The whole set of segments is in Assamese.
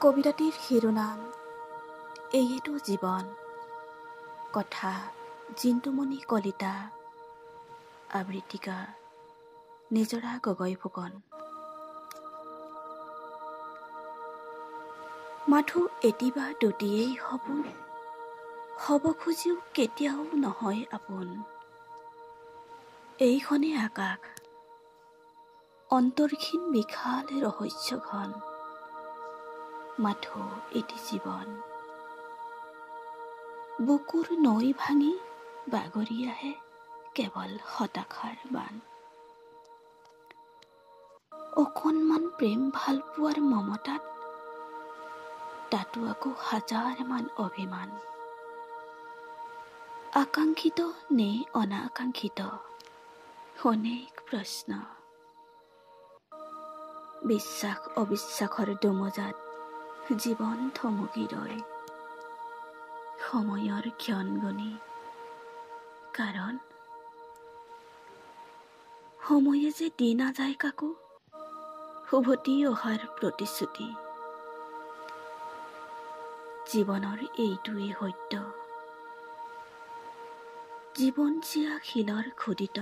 কবিতাটিৰ শিৰোনাম এইটো জীৱন। কথা জিন্তুমণি কলিতা, আবৃত্তিকাৰ নিজৰা গগৈ ফুকন। মাথো এটি বা দুটিয়েই সপোন, হ'ব খুজিও কেতিয়াও নহয় আপোন। এইখনে আকাশ, অন্তৰ্ক্ষীণ বিশাল ৰহস্যঘন। মাথো এটি জীৱন, বুকুৰ নৈ ভাঙি বাগৰি আহে কেৱল হতাশাৰ বান। অকণমান প্ৰেম ভাল পোৱাৰ মমতাত, তাতো আকৌ হাজাৰ মান অভিমান। আকাংক্ষিত নে অনাকাংক্ষিত অনেক প্ৰশ্ন। বিশ্বাস অবিশ্বাসৰ দোমোজাত জীৱন থমকি ৰয়, সময়ৰ ক্ষণ গণি। কাৰণ সময়ে যে দি নাযায় কাকো উভতি অহাৰ প্ৰতিশ্ৰুতি। জীৱনৰ এইটোৱেই সত্য, জীৱন জীয়া শিলৰ খোদিত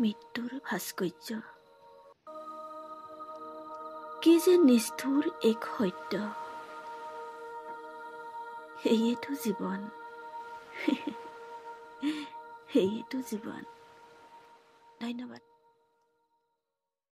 মৃত্যুৰ ভাস্কৰ্য। কি যে নিষ্ঠুৰ এক সত্য, সেয়েতো জীৱন, সেয়েতো জীৱন। ধন্যবাদ।